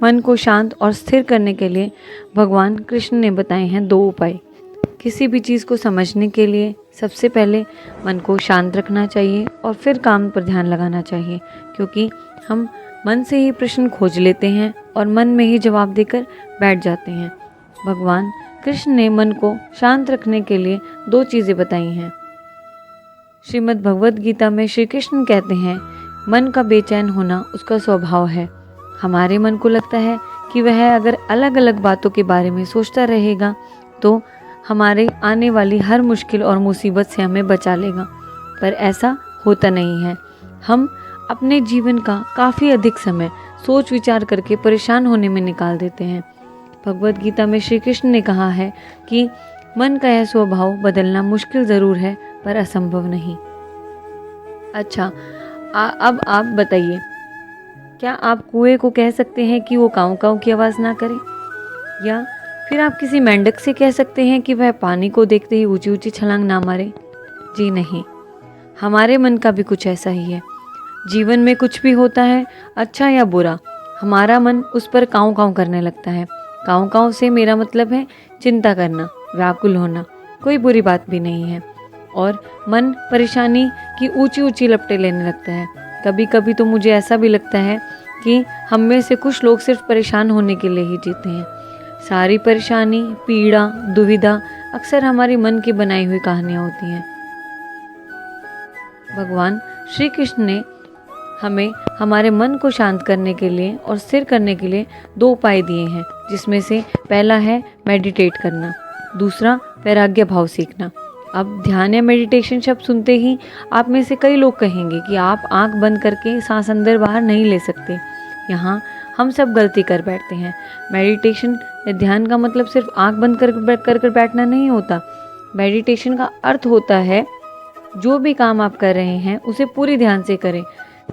मन को शांत और स्थिर करने के लिए भगवान कृष्ण ने बताए हैं 2 उपाय। किसी भी चीज़ को समझने के लिए सबसे पहले मन को शांत रखना चाहिए और फिर काम पर ध्यान लगाना चाहिए, क्योंकि हम मन से ही प्रश्न खोज लेते हैं और मन में ही जवाब देकर बैठ जाते हैं। भगवान कृष्ण ने मन को शांत रखने के लिए 2 चीज़ें बताई हैं। श्रीमद् भगवद गीता में श्री कृष्ण कहते हैं, मन का बेचैन होना उसका स्वभाव है। हमारे मन को लगता है कि वह अगर अलग अलग बातों के बारे में सोचता रहेगा तो हमारे आने वाली हर मुश्किल और मुसीबत से हमें बचा लेगा, पर ऐसा होता नहीं है। हम अपने जीवन का काफ़ी अधिक समय सोच विचार करके परेशान होने में निकाल देते हैं। भगवद गीता में श्री कृष्ण ने कहा है कि मन का यह स्वभाव बदलना मुश्किल ज़रूर है पर असंभव नहीं। अच्छा, अब आप बताइए, क्या आप कुएं को कह सकते हैं कि वो काऊ काऊ की आवाज़ ना करे? या फिर आप किसी मेंढक से कह सकते हैं कि वह पानी को देखते ही ऊंची ऊंची छलांग ना मारे? जी नहीं, हमारे मन का भी कुछ ऐसा ही है। जीवन में कुछ भी होता है, अच्छा या बुरा, हमारा मन उस पर काऊ काऊ करने लगता है। काऊ काऊ से मेरा मतलब है चिंता करना, व्याकुल होना, कोई बुरी बात भी नहीं है। और मन परेशानी की ऊंची ऊंची लपटें लेने लगता है। कभी कभी तो मुझे ऐसा भी लगता है कि हम में से कुछ लोग सिर्फ परेशान होने के लिए ही जीते हैं। सारी परेशानी, पीड़ा, दुविधा अक्सर हमारी मन की बनाई हुई कहानियाँ होती हैं। भगवान श्री कृष्ण ने हमें हमारे मन को शांत करने के लिए और स्थिर करने के लिए 2 उपाय दिए हैं, जिसमें से पहला है मेडिटेट करना, दूसरा वैराग्य भाव सीखना। अब ध्यान या मेडिटेशन शब्द सुनते ही आप में से कई लोग कहेंगे कि आप आंख बंद करके सांस अंदर बाहर नहीं ले सकते। यहाँ हम सब गलती कर बैठते हैं। मेडिटेशन या ध्यान का मतलब सिर्फ आंख बंद कर बैठना नहीं होता। मेडिटेशन का अर्थ होता है जो भी काम आप कर रहे हैं उसे पूरी ध्यान से करें।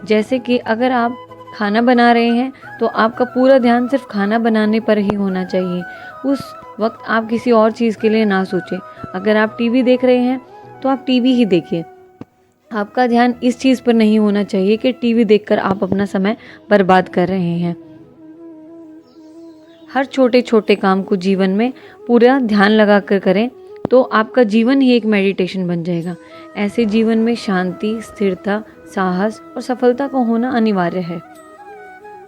जैसे कि अगर आप खाना बना रहे हैं तो आपका पूरा ध्यान सिर्फ खाना बनाने पर ही होना चाहिए। उस वक्त आप किसी और चीज़ के लिए ना सोचें। अगर आप टीवी देख रहे हैं तो आप टीवी ही देखिए। आपका ध्यान इस चीज़ पर नहीं होना चाहिए कि टीवी देखकर आप अपना समय बर्बाद कर रहे हैं। हर छोटे छोटे काम को जीवन में पूरा ध्यान लगा कर करें तो आपका जीवन ही एक मेडिटेशन बन जाएगा। ऐसे जीवन में शांति, स्थिरता, साहस और सफलता का होना अनिवार्य है।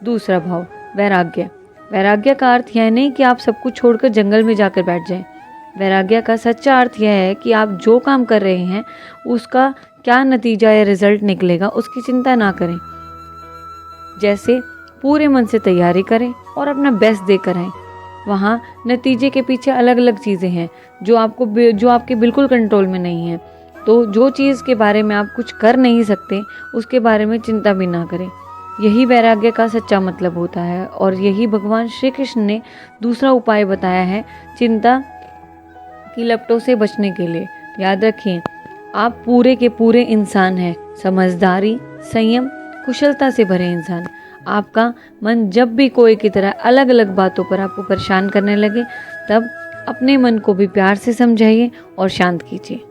दूसरा भाव, वैराग्य। वैराग्य का अर्थ यह नहीं कि आप सब कुछ छोड़कर जंगल में जाकर बैठ जाएं। वैराग्य का सच्चा अर्थ यह है कि आप जो काम कर रहे हैं उसका क्या नतीजा या रिजल्ट निकलेगा उसकी चिंता ना करें। जैसे पूरे मन से तैयारी करें और अपना बेस्ट देकर आएं। वहाँ नतीजे के पीछे अलग अलग चीज़ें हैं जो आपके बिल्कुल कंट्रोल में नहीं है। तो जो चीज़ के बारे में आप कुछ कर नहीं सकते उसके बारे में चिंता भी ना करें। यही वैराग्य का सच्चा मतलब होता है और यही भगवान श्री कृष्ण ने दूसरा उपाय बताया है चिंता की लपटों से बचने के लिए। याद रखिए, आप पूरे के पूरे इंसान हैं, समझदारी, संयम, कुशलता से भरे इंसान। आपका मन जब भी कोई की तरह अलग अलग बातों पर आपको परेशान करने लगे तब अपने मन को भी प्यार से समझाइए और शांत कीजिए।